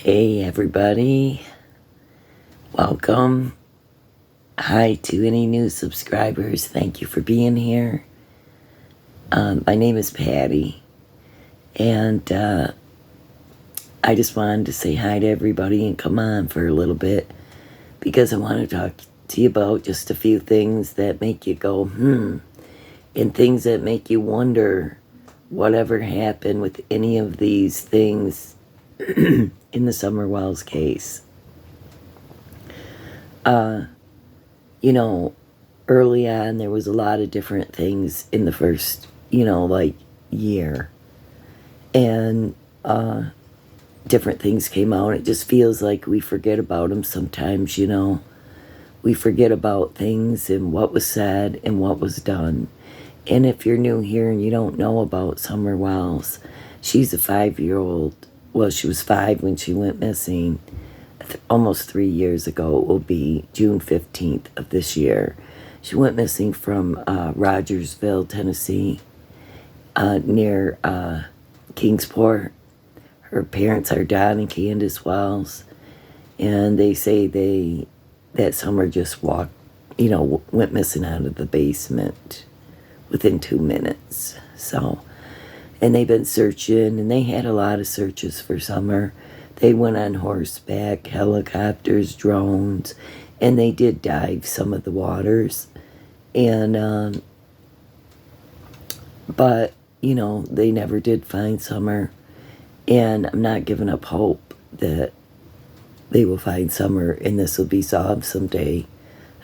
Hey everybody, welcome. Hi to any new subscribers. Thank you for being here. My name is Patty, and I just wanted to say hi to everybody and come on for a little bit because I want to talk to you about just a few things that make you go, and things that make you wonder whatever happened with any of these things in the Summer Wells case. You know, early on there was a lot of different things in the first, year. And different things came out. It just feels like we forget about them sometimes, We forget about things and what was said and what was done. And if you're new here and you don't know about Summer Wells, she's a 5-year-old. Well, she was 5 when she went missing. Almost 3 years ago. It will be June 15th of this year. She went missing from Rogersville, Tennessee, near Kingsport. Her parents are Don and Candace Wells, and they say that Summer just went missing out of the basement within 2 minutes. So, and they've been searching, and they had a lot of searches for Summer. They went on horseback, helicopters, drones, and they did dive some of the waters. And, but, they never did find Summer. And I'm not giving up hope that they will find Summer and this will be solved someday.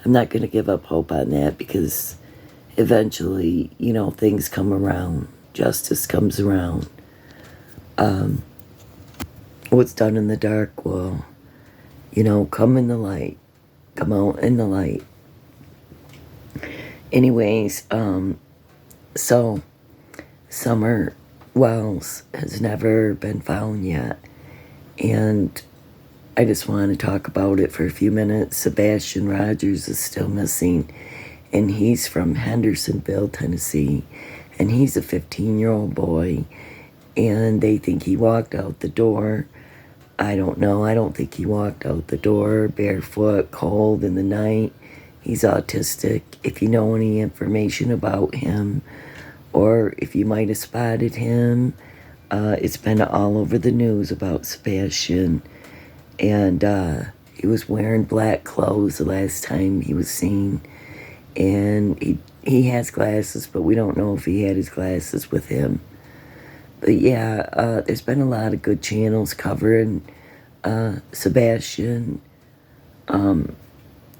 I'm not going to give up hope on that because eventually, things come around. Justice comes around. What's done in the dark will, come in the light. Come out in the light. Anyways, so Summer Wells has never been found yet. And I just want to talk about it for a few minutes. Sebastian Rogers is still missing. And he's from Hendersonville, Tennessee. And he's a 15-year-old boy. And they think he walked out the door. I don't know. I don't think he walked out the door barefoot, cold in the night. He's autistic. If you know any information about him, or if you might have spotted him, it's been all over the news about Sebastian. And he was wearing black clothes the last time he was seen. And he has glasses, but we don't know if he had his glasses with him. But yeah, there's been a lot of good channels covering Sebastian. I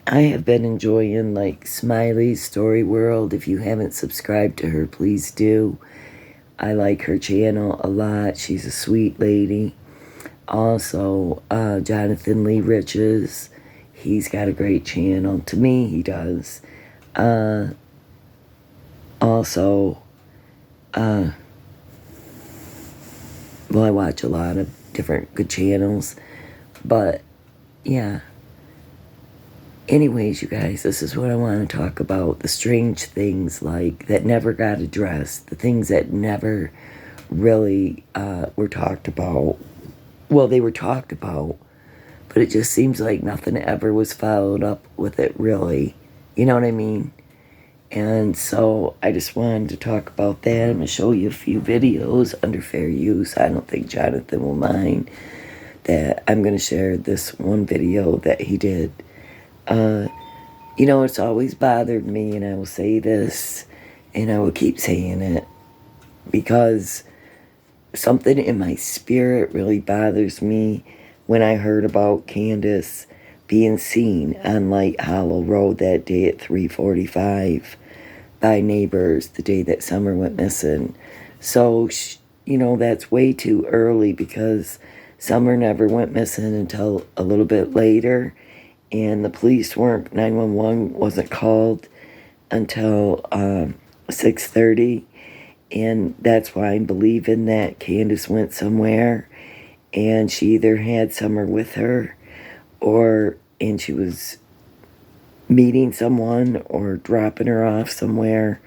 have been enjoying Smiley's Story World. If you haven't subscribed to her, please do. I like her channel a lot. She's a sweet lady. Also, Jonathan Lee Riches. He's got a great channel. To me, he does. Also, well, I watch a lot of different good channels, but yeah. Anyways, you guys, this is what I want to talk about. The strange things that never got addressed, the things that never really were talked about. Well, they were talked about, but it just seems like nothing ever was followed up with it, really. You know what I mean? And so I just wanted to talk about that. I'm going to show you a few videos under fair use. I don't think Jonathan will mind that I'm going to share this one video that he did. It's always bothered me, and I will say this, and I will keep saying it, because something in my spirit really bothers me when I heard about Candace being seen on Light Hollow Road that day at 3:45 by neighbors the day that Summer went missing. So, that's way too early because Summer never went missing until a little bit later, and the police 911 wasn't called until 6:30, and that's why I'm believing that Candace went somewhere, and she either had Summer with her, and she was meeting someone, or dropping her off somewhere,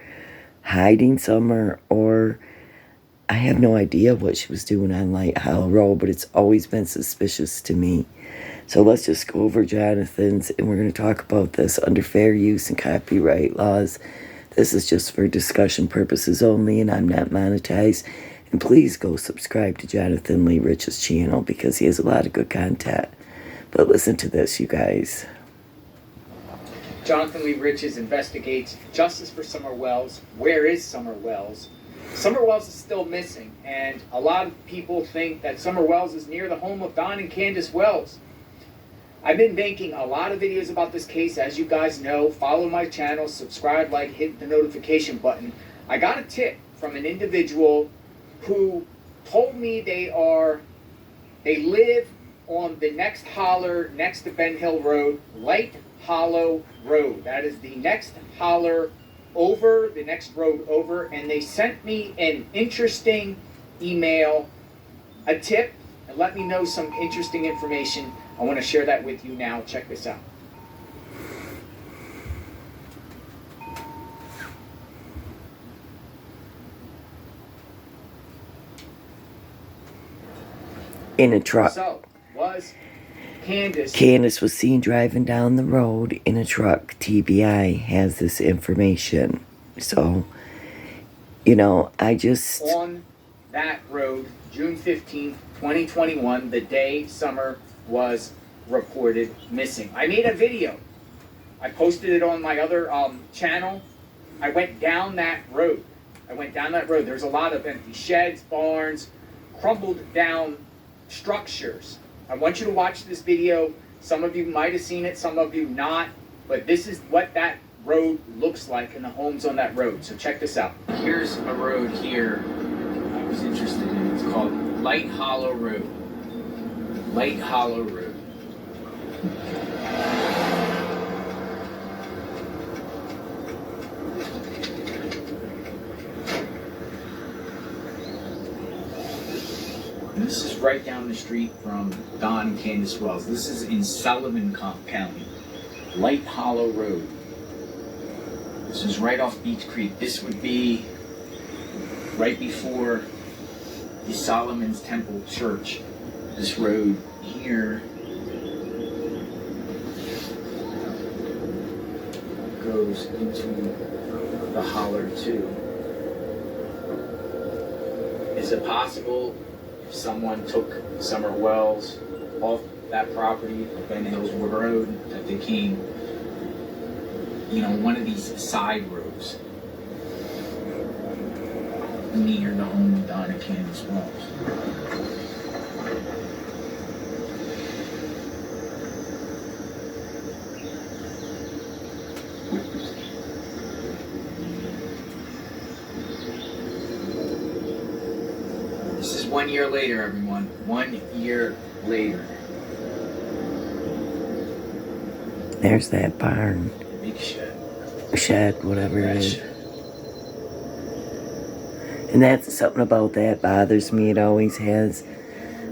hiding Summer, or I have no idea what she was doing on Light Hollow Road, but it's always been suspicious to me. So let's just go over Jonathan's, and we're going to talk about this under fair use and copyright laws. This is just for discussion purposes only, and I'm not monetized. And please go subscribe to Jonathan Lee Rich's channel because he has a lot of good content. But listen to this, you guys. Jonathan Lee Riches investigates justice for Summer Wells. Where is Summer Wells? Summer Wells is still missing, and a lot of people think that Summer Wells is near the home of Don and Candace Wells. I've been making a lot of videos about this case, as you guys know. Follow my channel, subscribe, like, hit the notification button. I got a tip from an individual who told me they live on the next holler next to Ben Hill Road, Light Hollow Road. That is the next holler over, the next road over, and they sent me an interesting email, a tip, and let me know some interesting information. I want to share that with you now. Check this out. In a truck. So, was Candace was seen driving down the road in a truck. TBI has this information. So, you know, I just... On that road, June 15th, 2021, the day Summer was reported missing. I made a video. I posted it on my other channel. I went down that road. There's a lot of empty sheds, barns, crumbled down structures. I want you to watch this video. Some of you might have seen it, some of you not, but this is what that road looks like and the homes on that road. So check this out. Here's a road here I was interested in. It's called Light Hollow Road. Light Hollow Road. This is right down the street from Don and Candace Wells. This is in Sullivan County. Light Hollow Road. This is right off Beach Creek. This would be right before the Solomon's Temple Church. This road here goes into the holler too. Is it possible if someone took Summer Wells off that property, Ben Hills Road, that they came, you know, one of these side roads near the home of Don and Candace Wells? This is 1 year later, everyone. 1 year later. There's that barn. Big shed. Shed, whatever it is. Shed. And that's something about that bothers me. It always has.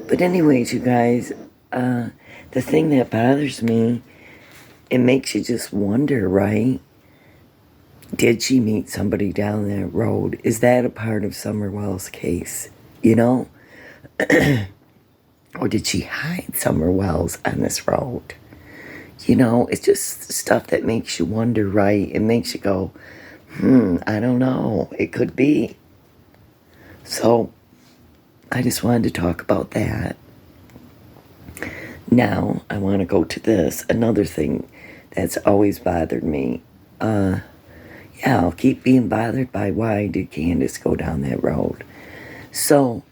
But anyways, you guys, the thing that bothers me, it makes you just wonder, right? Did she meet somebody down that road? Is that a part of Summer Wells' case? You know? Or did she hide Summer Wells on this road? You know, it's just stuff that makes you wonder, right? It makes you go, I don't know. It could be. So, I just wanted to talk about that. Now, I want to go to this. Another thing that's always bothered me. Yeah, I'll keep being bothered by why did Candace go down that road. So,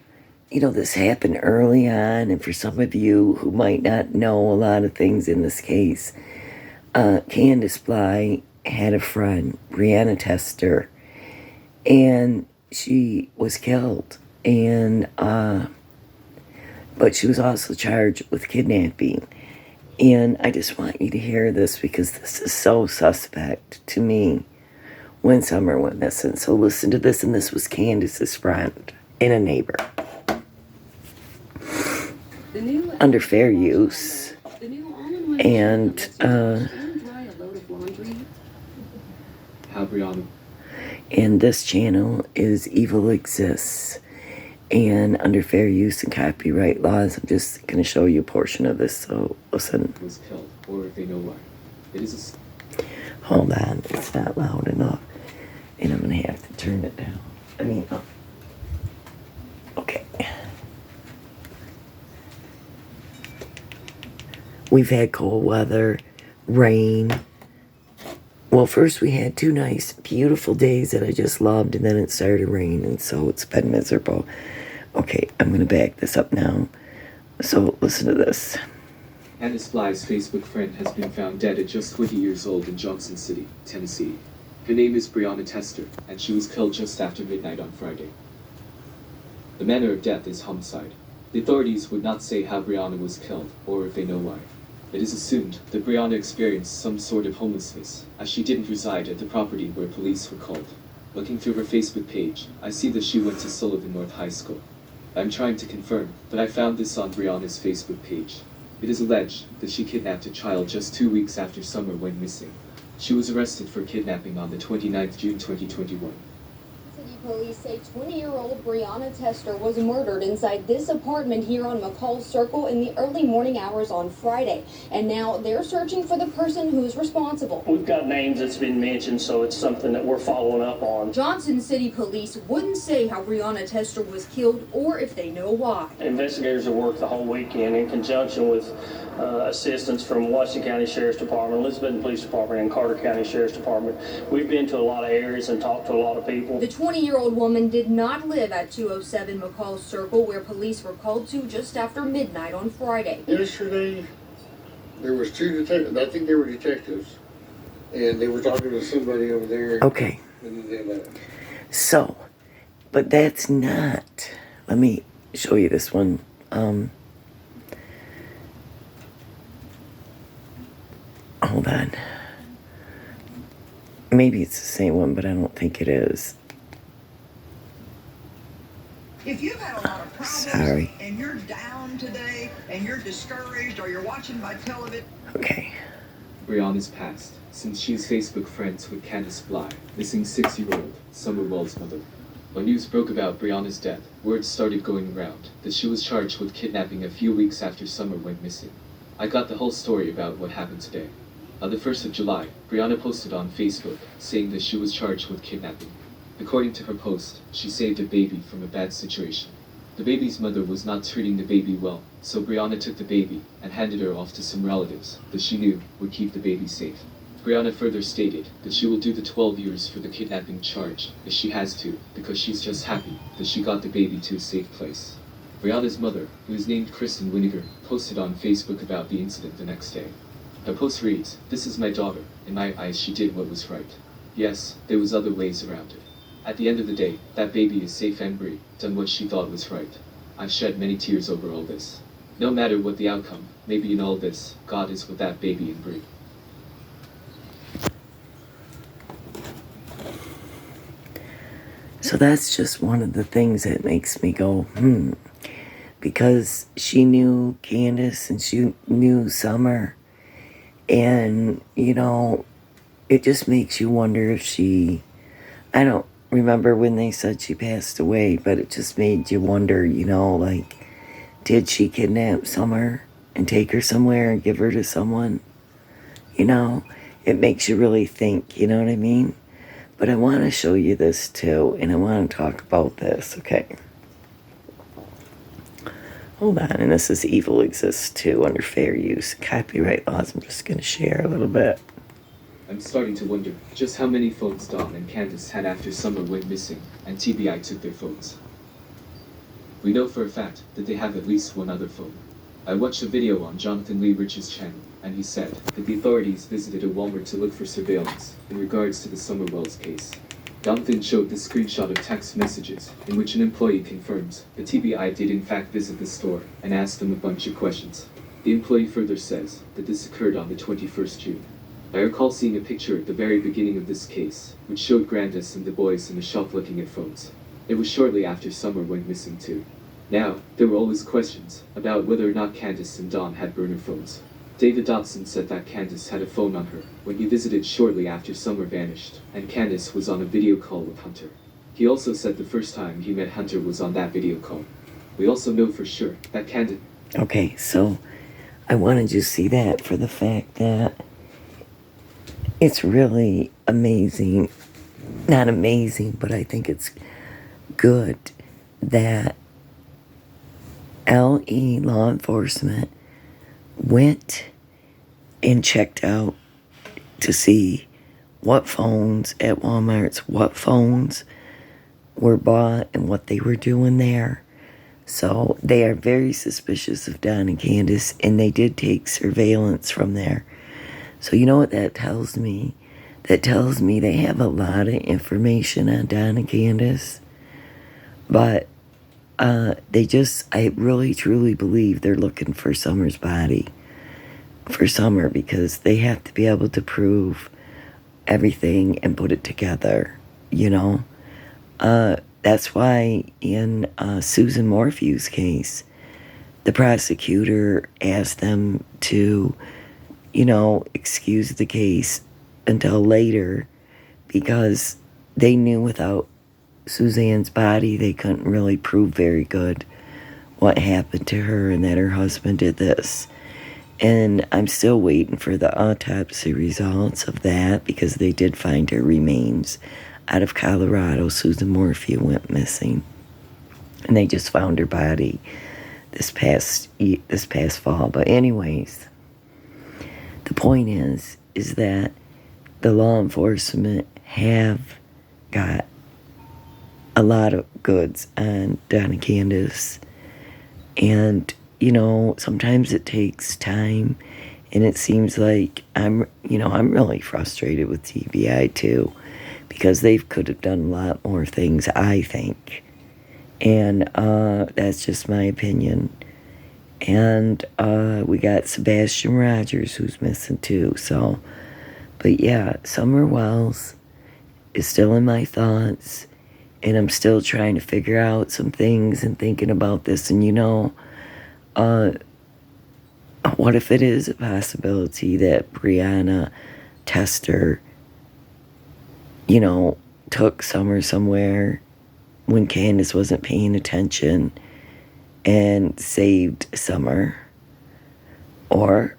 you know, this happened early on, and for some of you who might not know a lot of things in this case, Candace Bly had a friend, Brianna Tester, and she was killed, and but she was also charged with kidnapping. And I just want you to hear this because this is so suspect to me when Summer went missing. So listen to this, and this was Candace's friend and a neighbor. Under fair use. And How Brianna? and this channel is Evil Exists. And under fair use and copyright laws, I'm just going to show you a portion of this, so listen. Was killed, or if they know why. It is Hold on, it's not loud enough. And I'm going to have to turn it down. I mean, up. Okay. We've had cold weather, rain. Well, first we had 2 nice, beautiful days that I just loved, and then it started raining, so it's been miserable. Okay, I'm going to back this up now. So listen to this. Candace Bly's Facebook friend has been found dead at just 20 years old in Johnson City, Tennessee. Her name is Brianna Tester, and she was killed just after midnight on Friday. The manner of death is homicide. The authorities would not say how Brianna was killed, or if they know why. It is assumed that Brianna experienced some sort of homelessness, as she didn't reside at the property where police were called. Looking through her Facebook page, I see that she went to Sullivan North High School. I'm trying to confirm, but I found this on Brianna's Facebook page. It is alleged that she kidnapped a child just 2 weeks after Summer went missing. She was arrested for kidnapping on the 29th June 2021. City police say 20-year-old Brianna Tester was murdered inside this apartment here on McCall Circle in the early morning hours on Friday. And now they're searching for the person who's responsible. We've got names that's been mentioned, so it's something that we're following up on. Johnson City police wouldn't say how Brianna Tester was killed or if they know why. Investigators have worked the whole weekend in conjunction with assistance from Washington County Sheriff's Department, Elizabeth Police Department, and Carter County Sheriff's Department. We've been to a lot of areas and talked to a lot of people. The 20-year-old woman did not live at 207 McCall Circle, where police were called to just after midnight on Friday. Yesterday, there was 2 detectives. I think they were detectives, and they were talking to somebody over there. Okay. And then they left. So, but that's not. Let me show you this one. Hold on. Maybe it's the same one, but I don't think it is. If you've had a lot of problems Sorry. and you're down today and you're discouraged or you're watching by television. Okay. Brianna's passed, since she is Facebook friends with Candace Bly, missing 6-year-old Summer Wells' mother. When news broke about Brianna's death, word started going around that she was charged with kidnapping a few weeks after Summer went missing. I got the whole story about what happened today. On the 1st of July, Brianna posted on Facebook saying that she was charged with kidnapping. According to her post, she saved a baby from a bad situation. The baby's mother was not treating the baby well, so Brianna took the baby and handed her off to some relatives that she knew would keep the baby safe. Brianna further stated that she will do the 12 years for the kidnapping charge if she has to, because she's just happy that she got the baby to a safe place. Brianna's mother, who is named Kristen Winiger, posted on Facebook about the incident the next day. Her post reads, "This is my daughter. In my eyes, she did what was right. Yes, there was other ways around it. At the end of the day, that baby is safe and Brie done what she thought was right. I've shed many tears over all this. No matter what the outcome, maybe in all this, God is with that baby and Brie." So that's just one of the things that makes me go, because she knew Candace and she knew Summer. And, it just makes you wonder if I don't remember when they said she passed away, but it just made you wonder, did she kidnap Summer and take her somewhere and give her to someone? It makes you really think, you know what I mean? But I want to show you this too, and I want to talk about this, okay? Hold on, and this is Evil Exists too, under fair use, copyright laws. I'm just going to share a little bit. I'm starting to wonder just how many phones Dawn and Candace had after Summer went missing, and TBI took their phones. We know for a fact that they have at least one other phone. I watched a video on Jonathan Lee Rich's channel, and he said that the authorities visited a Walmart to look for surveillance in regards to the Summer Wells case. Jonathan showed the screenshot of text messages in which an employee confirms the TBI did in fact visit the store and asked them a bunch of questions. The employee further says that this occurred on the 21st June. I recall seeing a picture at the very beginning of this case, which showed Grandis and the boys in a shop looking at phones. It was shortly after Summer went missing too. Now, there were always questions about whether or not Candace and Dawn had burner phones. David Dotson said that Candace had a phone on her when he visited shortly after Summer vanished, and Candace was on a video call with Hunter. He also said the first time he met Hunter was on that video call. We also know for sure that Candace... Okay, so I wanted you to see that for the fact that it's really amazing. Not amazing, but I think it's good that LE law enforcement went and checked out to see what phones at Walmart's, what phones were bought and what they were doing there. So they are very suspicious of Don and Candace, and they did take surveillance from there. So you know what that tells me? That tells me they have a lot of information on Don and Candace. But I really truly believe they're looking for Summer's body. For Summer, because they have to be able to prove everything and put it together, you know? That's why in Susan Morphew's case, the prosecutor asked them to, excuse the case until later because they knew without Suzanne's body, they couldn't really prove very good what happened to her and that her husband did this. And I'm still waiting for the autopsy results of that because they did find her remains out of Colorado. Susan Morphew went missing, and they just found her body this past fall. But anyways, the point is that the law enforcement have got a lot of goods on Don and Candace, and sometimes it takes time, and it seems like I'm really frustrated with TBI too, because they could have done a lot more things, I think, and that's just my opinion. And we got Sebastian Rogers, who's missing too. So, but yeah, Summer Wells is still in my thoughts, and I'm still trying to figure out some things and thinking about this. And what if it is a possibility that Brianna Tester, took Summer somewhere when Candace wasn't paying attention and saved Summer? Or,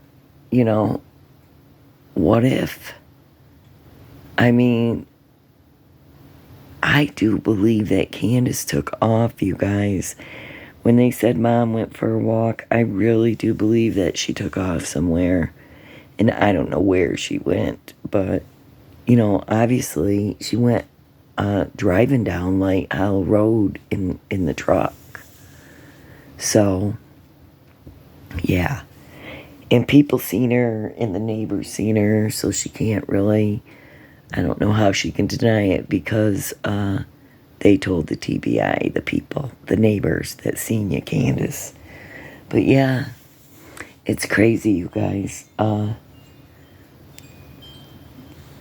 what if? I mean, I do believe that Candace took off, you guys. When they said Mom went for a walk, I really do believe that she took off somewhere. And I don't know where she went, but, obviously she went driving down Light Hollow Road in the truck. So, yeah. And people seen her, and the neighbors seen her, so she can't really, I don't know how she can deny it, because they told the TBI, the people, the neighbors that seen you, Candace. But yeah, it's crazy, you guys,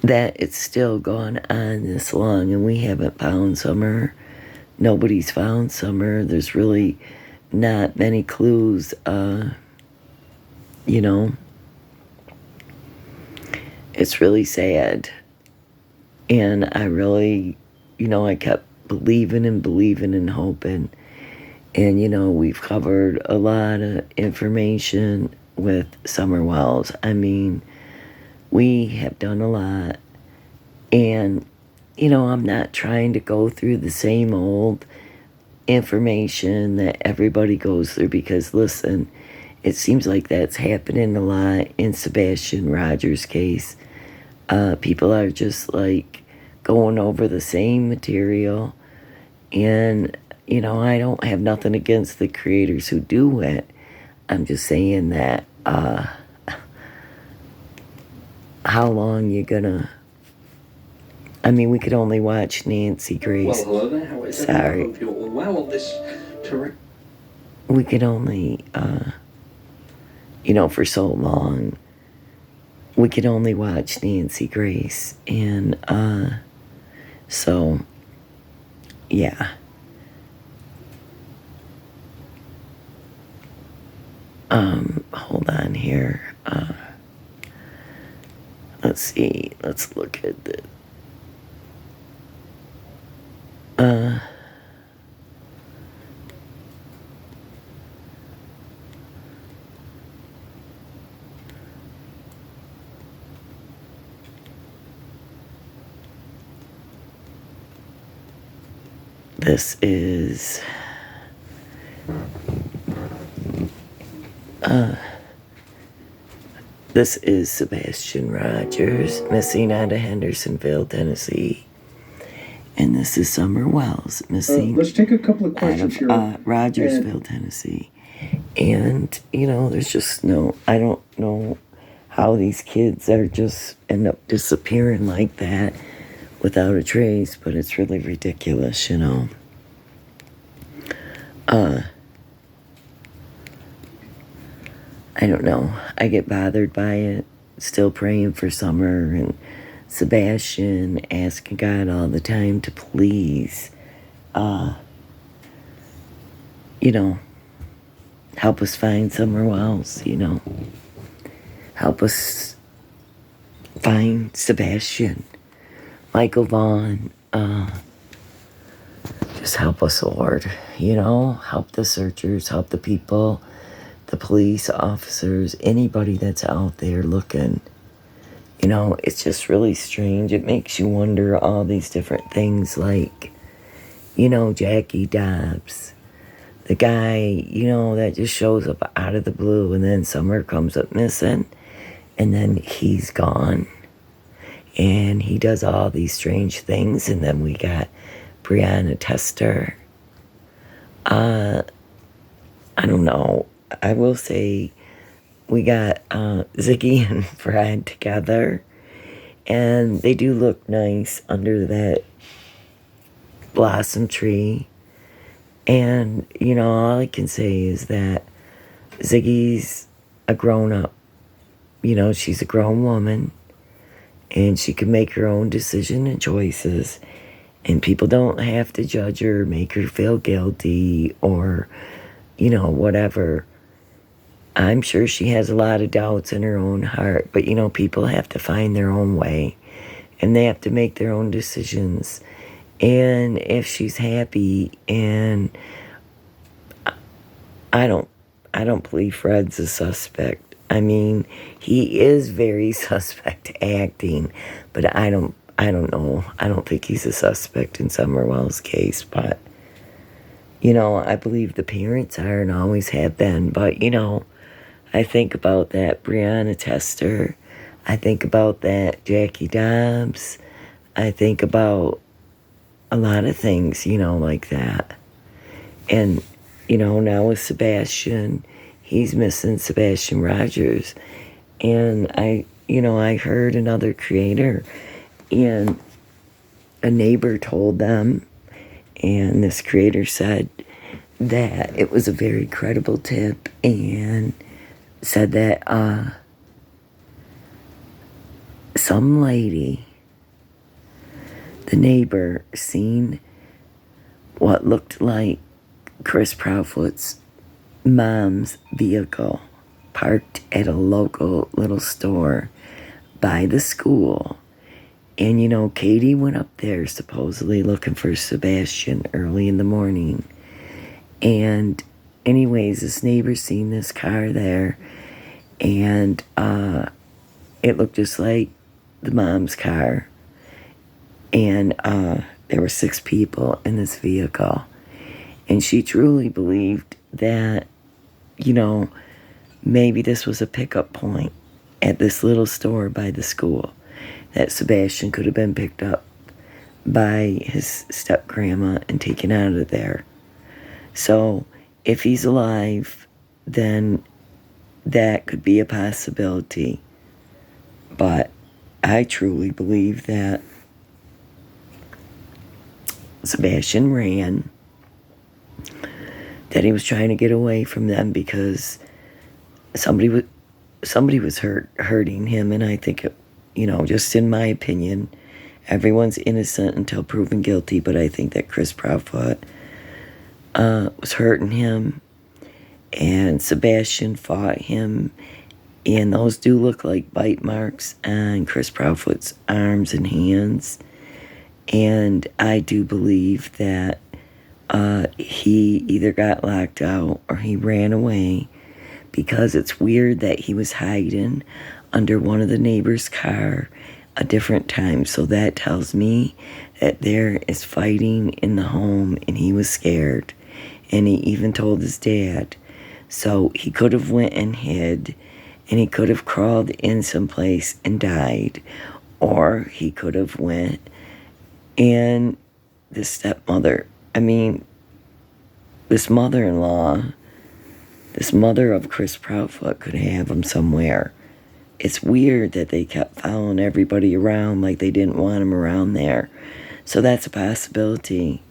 that it's still gone on this long, and we haven't found Summer. Nobody's found Summer. There's really not many clues, It's really sad. And I really, I kept believing and hoping. And, we've covered a lot of information with Summer Wells. I mean, we have done a lot. And, I'm not trying to go through the same old information that everybody goes through, because, listen, it seems like that's happening a lot in Sebastian Rogers' case. People are just like going over the same material, and I don't have nothing against the creators who do it. I'm just saying that how long you gonna, I mean, we could only watch Nancy Grace. Well, hello there. How is it? Sorry. I hope you're all well on this terrific. We could only for so long, we could only watch Nancy Grace. And so, yeah. Hold on here. Let's see. Let's look at the This is Sebastian Rogers, missing out of Hendersonville, Tennessee. And this is Summer Wells, missing Let's take a couple of out questions of here. Rogersville, Tennessee. And, there's just I don't know how these kids are just end up disappearing like that without a trace, but it's really ridiculous, I don't know. I get bothered by it. Still praying for Summer and Sebastian, asking God all the time to please, help us find Summer Wells, Help us find Sebastian. Michael Vaughn, just help us, Lord, help the searchers, help the people, the police officers, anybody that's out there looking. It's just really strange. It makes you wonder all these different things like, Jackie Dobbs, the guy, that just shows up out of the blue and then Summer comes up missing and then he's gone. And he does all these strange things. And then we got Brianna Tester. I don't know. I will say we got Ziggy and Fred together. And they do look nice under that blossom tree. And, all I can say is that Ziggy's a grown-up. She's a grown woman. And she can make her own decision and choices. And people don't have to judge her, make her feel guilty, or, whatever. I'm sure she has a lot of doubts in her own heart. But, people have to find their own way. And they have to make their own decisions. And if she's happy, and I don't believe Fred's a suspect. I mean, he is very suspect acting, but I don't know. I don't think he's a suspect in Summer Wells' case, but I believe the parents are and always have been. But I think about that Brianna Tester. I think about that Jackie Dobbs. I think about a lot of things, like that. And, now with Sebastian, he's missing Sebastian Rogers. And I heard another creator and a neighbor told them, and this creator said that it was a very credible tip and said that some lady, the neighbor, seen what looked like Chris Proudfoot's mom's vehicle parked at a local little store by the school. And Katie went up there supposedly looking for Sebastian early in the morning. And anyways, this neighbor seen this car there, and it looked just like the mom's car. And there were 6 people in this vehicle. And she truly believed that, maybe this was a pickup point at this little store by the school, that Sebastian could have been picked up by his step-grandma and taken out of there. So if he's alive, then that could be a possibility. But I truly believe that Sebastian ran, that he was trying to get away from them because somebody was hurting him. And I think, just in my opinion, everyone's innocent until proven guilty. But I think that Chris Proudfoot was hurting him, and Sebastian fought him. And those do look like bite marks on Chris Proudfoot's arms and hands. And I do believe that he either got locked out or he ran away, because it's weird that he was hiding under one of the neighbors' car a different time. So that tells me that there is fighting in the home, and he was scared. And he even told his dad. So he could have went and hid, and he could have crawled in someplace and died. Or he could have went and this stepmother, this mother-in-law, this mother of Chris Proudfoot could have him somewhere. It's weird that they kept following everybody around like they didn't want him around there. So that's a possibility.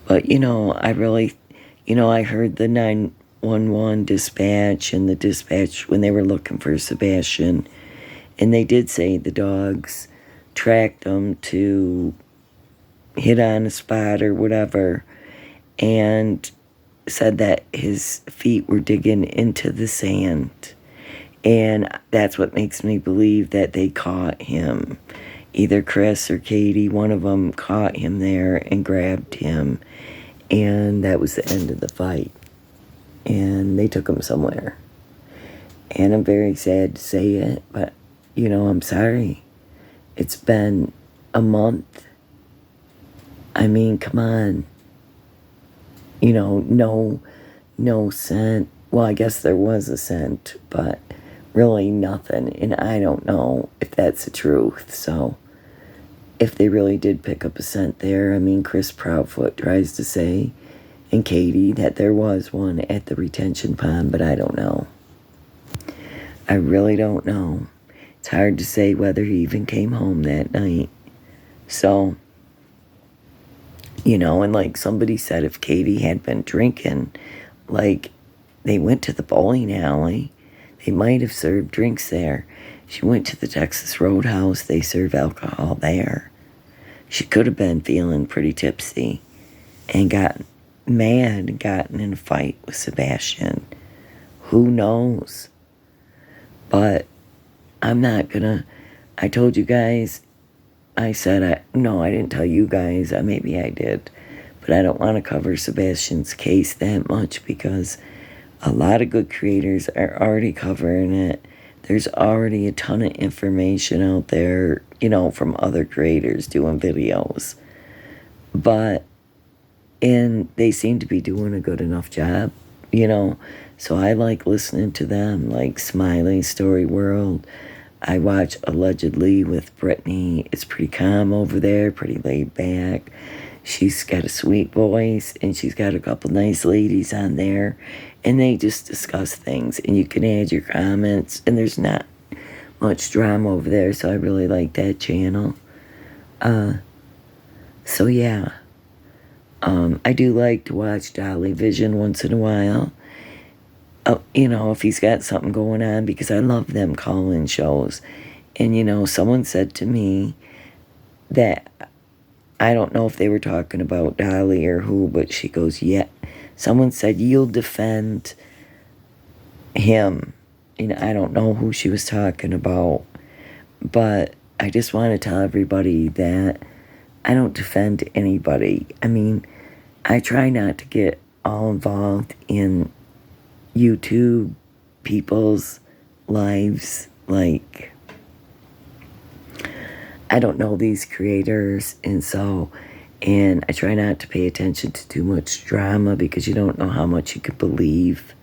But, I really, I heard the 911 dispatch and the dispatch when they were looking for Sebastian. And they did say the dogs tracked him to hit on a spot or whatever, and said that his feet were digging into the sand. And that's what makes me believe that they caught him. Either Chris or Katie, one of them caught him there and grabbed him. And that was the end of the fight. And they took him somewhere. And I'm very sad to say it, but, I'm sorry. It's been a month. Come on. No scent. Well, I guess there was a scent, but really nothing. And I don't know if that's the truth. So if they really did pick up a scent there, Chris Proudfoot tries to say, and Katie, that there was one at the retention pond, but I don't know. I really don't know. It's hard to say whether he even came home that night. So, and like somebody said, if Katie had been drinking, like they went to the bowling alley, they might have served drinks there. She went to the Texas Roadhouse, they serve alcohol there. She could have been feeling pretty tipsy and got mad and gotten in a fight with Sebastian. Who knows? But I'm not gonna, I told you guys, I didn't tell you guys, maybe I did, but I don't want to cover Sebastian's case that much because a lot of good creators are already covering it. There's already a ton of information out there, from other creators doing videos. And they seem to be doing a good enough job, So I like listening to them, like Smiley Story World. I watch Allegedly with Brittany. It's pretty calm over there, pretty laid back. She's got a sweet voice, and she's got a couple nice ladies on there. And they just discuss things, and you can add your comments, and there's not much drama over there, so I really like that channel. So yeah. I do like to watch Dolly Vision once in a while. If he's got something going on, because I love them call-in shows. And, someone said to me that, I don't know if they were talking about Dolly or who, but she goes, yeah. Someone said, you'll defend him. And I don't know who she was talking about. But I just want to tell everybody that I don't defend anybody. I try not to get all involved in YouTube people's lives. Like, I don't know these creators, and I try not to pay attention to too much drama because you don't know how much you could believe,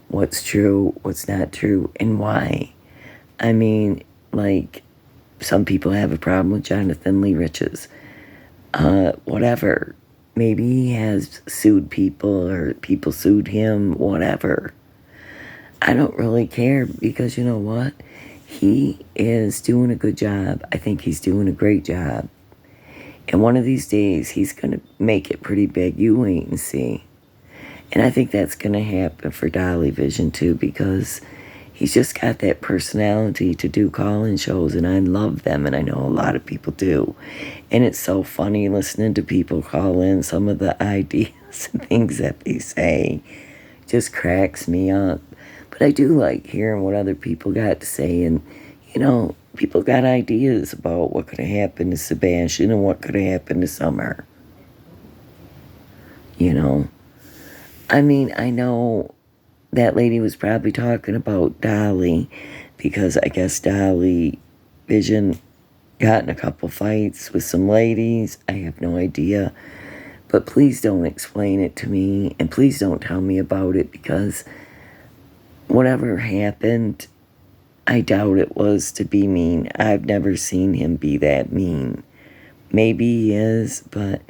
what's true, what's not true, and why. Like, some people have a problem with Jonathan Lee Riches. Whatever. Maybe he has sued people or people sued him, whatever. I don't really care because you know what? He is doing a good job. I think he's doing a great job. And one of these days, he's going to make it pretty big. You wait and see. And I think that's going to happen for Dolly Vision too, because he's just got that personality to do call-in shows, and I love them, and I know a lot of people do. And it's so funny listening to people call in. Some of the ideas and things that they say just cracks me up. But I do like hearing what other people got to say, and, people got ideas about what could have happened to Sebastian and what could have happened to Summer. I know that lady was probably talking about Dolly because I guess Dolly Vision got in a couple fights with some ladies. I have no idea. But please don't explain it to me, and please don't tell me about it, because whatever happened, I doubt it was to be mean. I've never seen him be that mean. Maybe he is, but,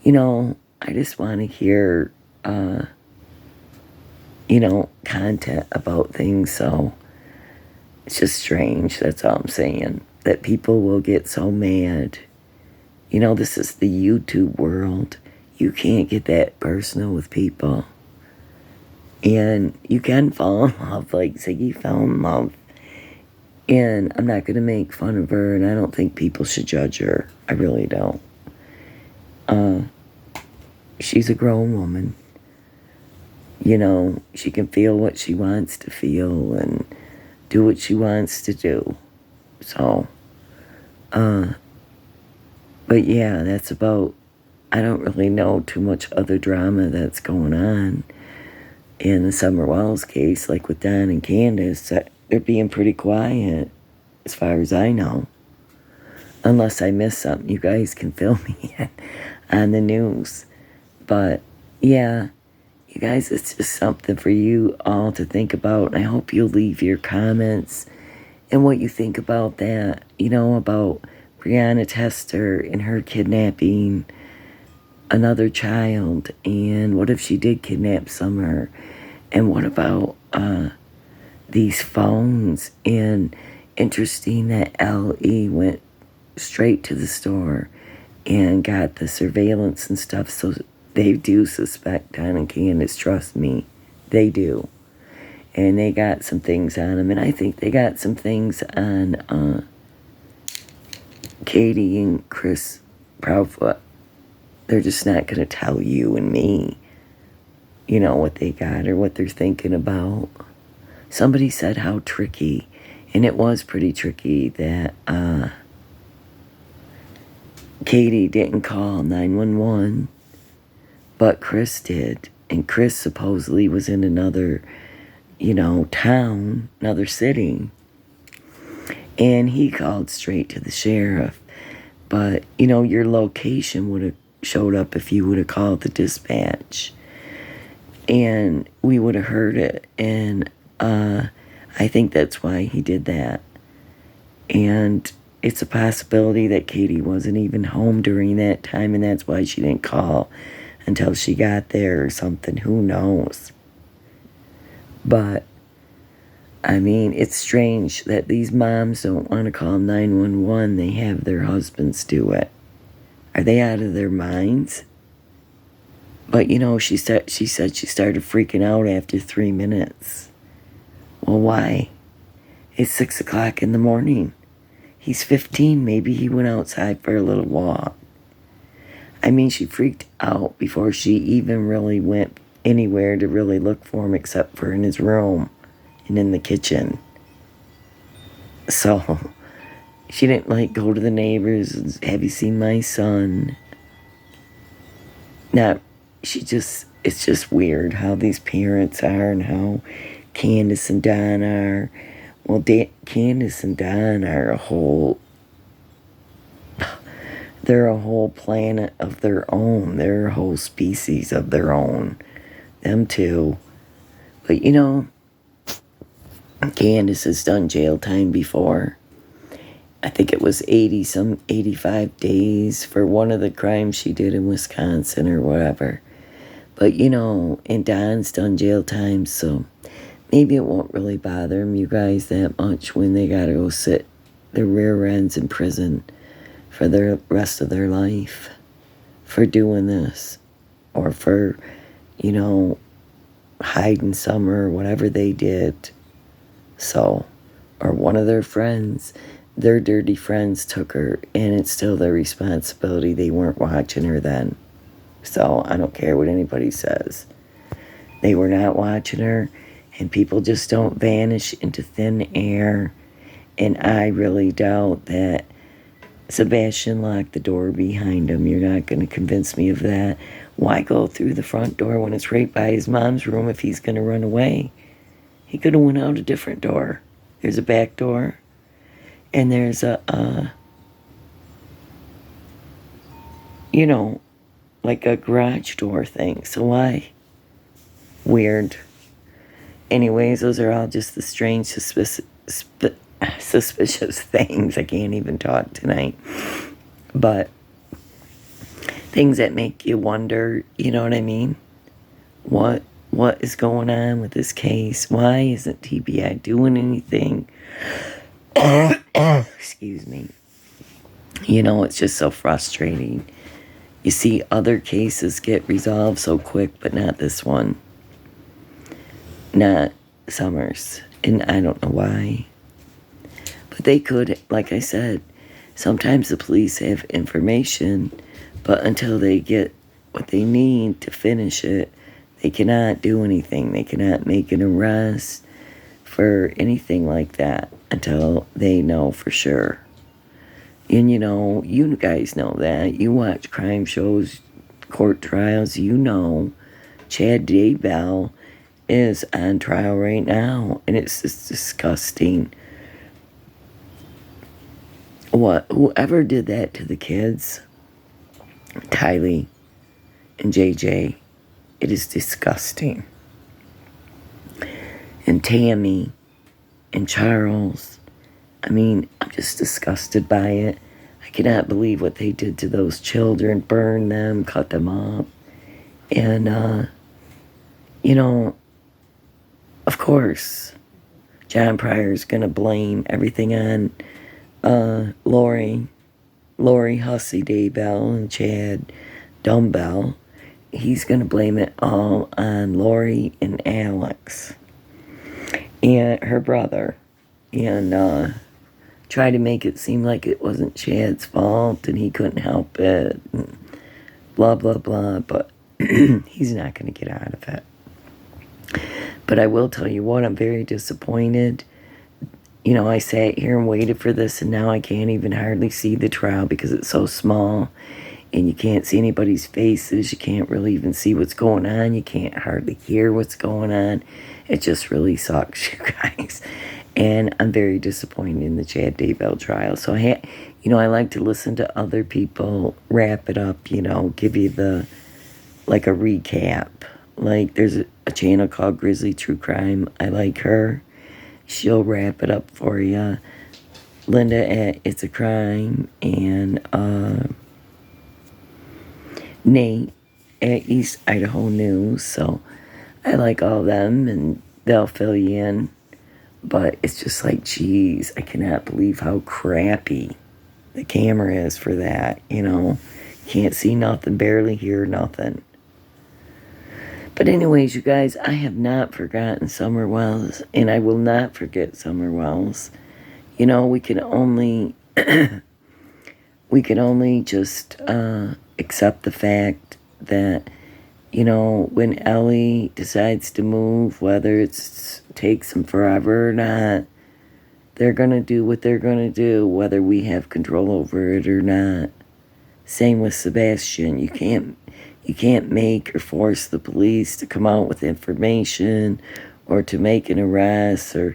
I just want to hear, content about things. So it's just strange, that's all I'm saying, that people will get so mad. This is the YouTube world. You can't get that personal with people. And you can fall in love like Ziggy fell in love. And I'm not going to make fun of her, and I don't think people should judge her. I really don't. She's a grown woman. She can feel what she wants to feel and do what she wants to do. So, but yeah, that's about, I don't really know too much other drama that's going on. In the Summer Wells case, like with Don and Candace, they're being pretty quiet, as far as I know. Unless I miss something, you guys can fill me in on the news. But, yeah, you guys, it's just something for you all to think about. And I hope you'll leave your comments and what you think about that. About Brianna Tester and her kidnapping another child. And what if she did kidnap Summer? And what about these phones? And interesting that L.E. went straight to the store and got the surveillance and stuff. So they do suspect Don and Candace, trust me. They do. And they got some things on them. And I think they got some things on Katie and Chris Proudfoot. They're just not going to tell you and me, what they got or what they're thinking about. Somebody said how tricky, and it was pretty tricky, that Katie didn't call 911, but Chris did. And Chris supposedly was in another, town, another city. And he called straight to the sheriff. But, your location would have showed up if you would have called the dispatch. And we would have heard it. And I think that's why he did that. And it's a possibility that Katie wasn't even home during that time, and that's why she didn't call until she got there or something. Who knows? But, it's strange that these moms don't want to call 911. They have their husbands do it. Are they out of their minds? But, she said she started freaking out after 3 minutes. Well, why? It's 6 o'clock in the morning. He's 15. Maybe he went outside for a little walk. She freaked out before she even really went anywhere to really look for him, except for in his room and in the kitchen. So she didn't go to the neighbors and, have you seen my son? Now, it's just weird how these parents are and how Candace and Don are. Well, Candace and Don are they're a whole planet of their own. They're a whole species of their own. Them two. But, Candace has done jail time before. I think it was 85 days for one of the crimes she did in Wisconsin or whatever. But, and Don's done jail time, so maybe it won't really bother them, you guys, that much when they gotta go sit their rear ends in prison for the rest of their life for doing this, or for, hiding Summer or whatever they did. So, or one of their friends, their dirty friends took her, and it's still their responsibility. They weren't watching her then. So I don't care what anybody says. They were not watching her, and people just don't vanish into thin air. And I really doubt that Sebastian locked the door behind him. You're not going to convince me of that. Why go through the front door when it's right by his mom's room if he's going to run away? He could have went out a different door. There's a back door, and there's a you know, like a garage door thing. So why? Weird. Anyways, those are all just the strange, suspicious things. I can't even talk tonight. But things that make you wonder, you know what I mean? What is going on with this case? Why isn't TBI doing anything? Excuse me. You know, it's just so frustrating. You see other cases get resolved so quick, but not this one. Not Summers. And I don't know why. But they could, like I said, sometimes the police have information, but until they get what they need to finish it, they cannot do anything. They cannot make an arrest for anything like that until they know for sure. And you know, you guys know that. You watch crime shows, court trials, you know Chad Daybell is on trial right now. And it's just disgusting. Whoever did that to the kids, Tylee and JJ, it is disgusting. And Tammy and Charles, I mean, I'm just disgusted by it. I cannot believe what they did to those children, burn them, cut them up. And, you know, of course, John Pryor's going to blame everything on Lori Hussey Daybell and Chad Dumbbell. He's going to blame it all on Lori and Alex and her brother, and try to make it seem like it wasn't Chad's fault and he couldn't help it, and blah, blah, blah, but he's not going to get out of it. But I will tell you what, I'm very disappointed. You know, I sat here and waited for this, and now I can't even hardly see the trial because it's so small, and you can't see anybody's faces. You can't really even see what's going on. You can't hardly hear what's going on. It just really sucks, you guys. And I'm very disappointed in the Chad Daybell trial. So, I like to listen to other people wrap it up, you know, give you a recap. Like, there's a channel called Grizzly True Crime. I like her. She'll wrap it up for you. Linda at It's a Crime, and Nate at East Idaho News. So I like all of them, and they'll fill you in. But it's just like, geez, I cannot believe how crappy the camera is for that, you know. Can't see nothing, barely hear nothing. But anyways, you guys, I have not forgotten Summer Wells, and I will not forget Summer Wells. You know, we can only just accept the fact that, you know, when Ellie decides to move, whether it takes them forever or not, they're going to do what they're going to do, whether we have control over it or not. Same with Sebastian. You can't make or force the police to come out with information or to make an arrest, or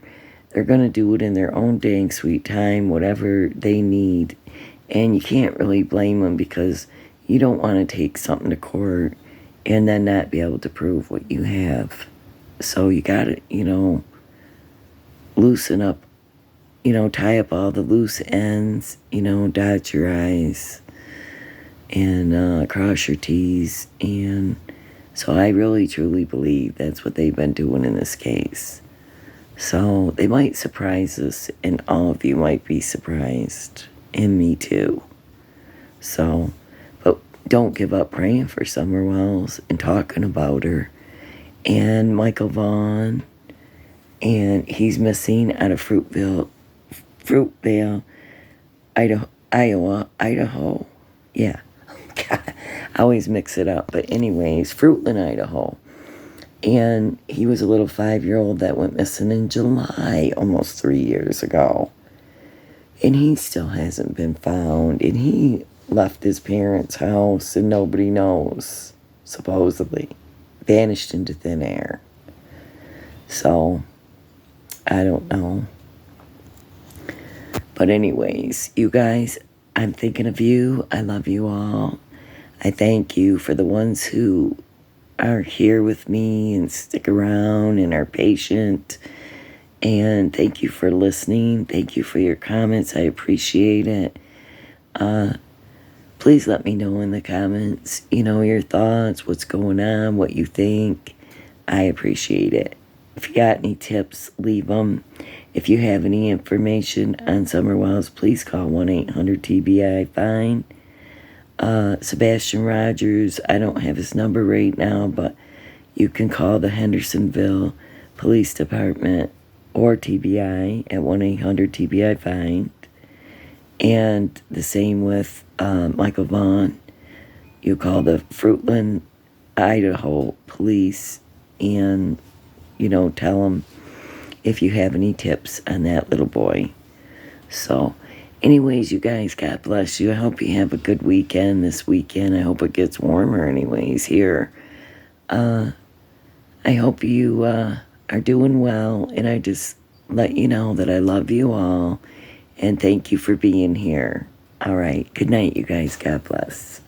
they're going to do it in their own dang sweet time, whatever they need. And you can't really blame them because you don't want to take something to court and then not be able to prove what you have. So you got to, you know, loosen up, you know, tie up all the loose ends, you know, dot your I's and cross your T's. And so I really truly believe that's what they've been doing in this case. So they might surprise us, and all of you might be surprised, and me too. So, but don't give up praying for Summer Wells and talking about her. And Michael Vaughn, and he's missing out of Fruitvale, Idaho. Yeah. God, I always mix it up. But anyways, Fruitland, Idaho. And he was a little 5-year-old that went missing in July, almost 3 years ago. And he still hasn't been found. And he left his parents' house and nobody knows, supposedly. Vanished into thin air. So, I don't know. But anyways, you guys, I'm thinking of you. I love you all. I thank you for the ones who are here with me and stick around and are patient. And thank you for listening. Thank you for your comments. I appreciate it. Please let me know in the comments, your thoughts, what's going on, what you think. I appreciate it. If you got any tips, leave them. If you have any information on summer wells, please call 1-800-TBI-FIND. Sebastian Rogers, I don't have his number right now, but you can call the Hendersonville Police Department or TBI at 1-800-TBI-FIND. And the same with Michael Vaughn. You call the Fruitland, Idaho Police and, tell them if you have any tips on that little boy. So, anyways, you guys, God bless you. I hope you have a good weekend this weekend. I hope it gets warmer anyways here. I hope you are doing well, and I just let you know that I love you all, and thank you for being here. All right, good night, you guys. God bless.